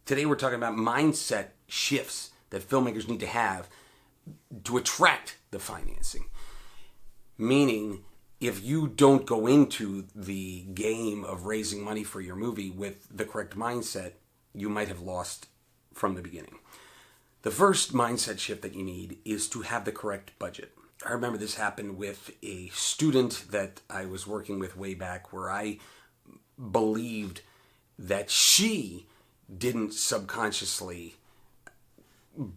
Today we're talking about mindset shifts that filmmakers need to have to attract the financing. Meaning, if you don't go into the game of raising money for your movie with the correct mindset, you might have lost from the beginning. The first mindset shift that you need is to have the correct budget. I remember this happened with a student that I was working with way back, where I believed that she didn't subconsciously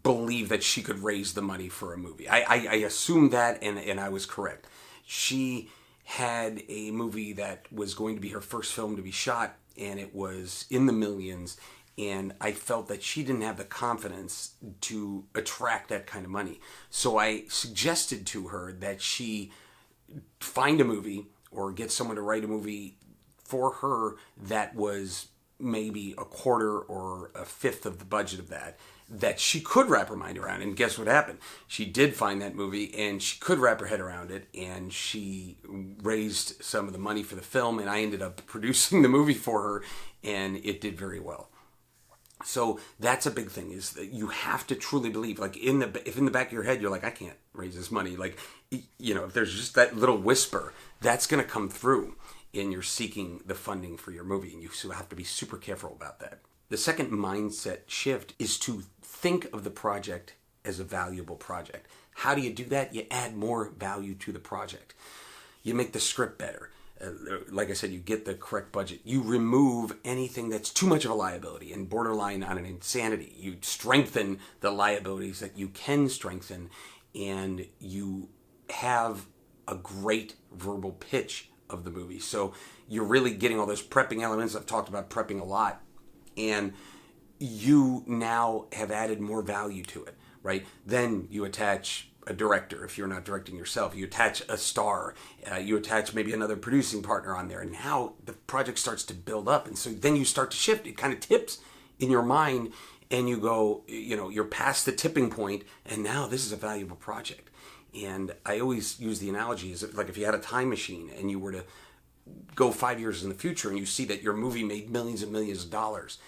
believe that she could raise the money for a movie. I assumed that, and I was correct. She had a movie that was going to be her first film to be shot, and it was in the millions, and I felt that she didn't have the confidence to attract that kind of money. So I suggested to her that she find a movie or get someone to write a movie for her that was maybe a quarter or a fifth of the budget of that she could wrap her mind around. And guess what happened? She did find that movie, and she could wrap her head around it, and she raised some of the money for the film, and I ended up producing the movie for her, and it did very well. So that's a big thing, is that you have to truly believe, like if in the back of your head you're like, I can't raise this money, like, you know, if there's just that little whisper, that's going to come through and you're seeking the funding for your movie, and you have to be super careful about that. The second mindset shift is to think of the project as a valuable project. How do you do that? You add more value to the project. You make the script better. Like I said, you get the correct budget. You remove anything that's too much of a liability and borderline on an insanity. You strengthen the liabilities that you can strengthen, and you have a great verbal pitch of the movie. So you're really getting all those prepping elements. I've talked about prepping a lot, and you now have added more value to it, right? Then you attach a director, if you're not directing yourself. You attach a star. You attach maybe another producing partner on there. And now the project starts to build up. And so then you start to shift. It kind of tips in your mind, and you go, you know, you're past the tipping point, and now this is a valuable project. And I always use the analogy is like if you had a time machine and you were to go 5 years in the future and you see that your movie made millions and millions of dollars,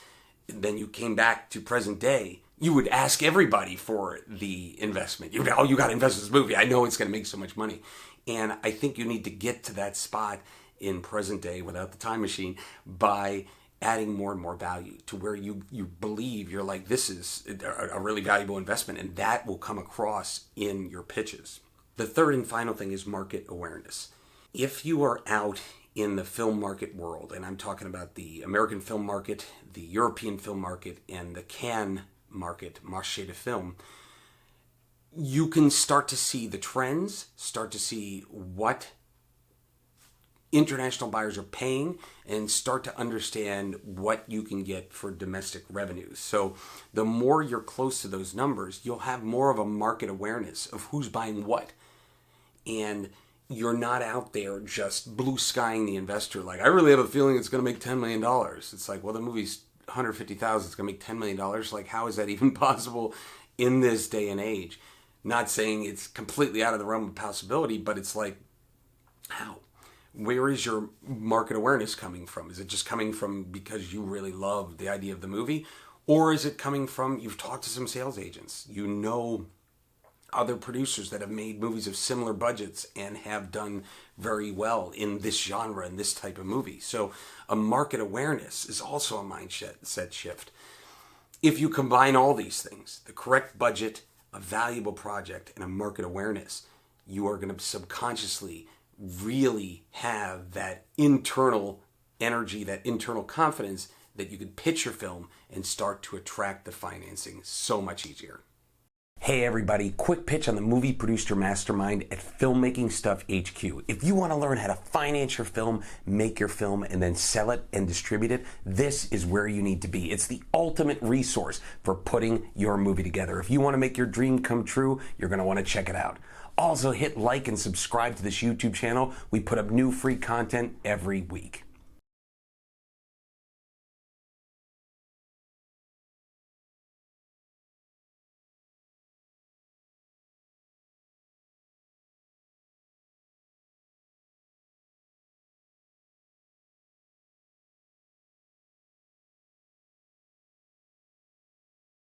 and then you came back to present day, you would ask everybody for the investment. You would, oh, you got to invest in this movie. I know it's going to make so much money. And I think you need to get to that spot in present day without the time machine by adding more and more value to where you believe you're like, this is a really valuable investment, and that will come across in your pitches. The third and final thing is market awareness. If you are out in the film market world, and I'm talking about the American film market, the European film market, and the Cannes market, marché de film, you can start to see the trends, start to see what international buyers are paying, and start to understand what you can get for domestic revenues. So the more you're close to those numbers, you'll have more of a market awareness of who's buying what. And you're not out there just blue skying the investor like, I really have a feeling it's going to make $10 million. It's like, well, the movie's $150,000, it's going to make $10 million. Like, how is that even possible in this day and age? Not saying it's completely out of the realm of possibility, but it's like, how? Where is your market awareness coming from? Is it just coming from because you really love the idea of the movie? Or is it coming from, you've talked to some sales agents, you know other producers that have made movies of similar budgets and have done very well in this genre and this type of movie. So a market awareness is also a mindset shift. If you combine all these things, the correct budget, a valuable project, and a market awareness, you are going to subconsciously really have that internal energy, that internal confidence that you can pitch your film and start to attract the financing so much easier. Hey everybody, quick pitch on the Movie Producer Mastermind at Filmmaking Stuff HQ. If you want to learn how to finance your film, make your film, and then sell it and distribute it, this is where you need to be. It's the ultimate resource for putting your movie together. If you want to make your dream come true, you're going to want to check it out. Also hit like and subscribe to this YouTube channel. We put up new free content every week.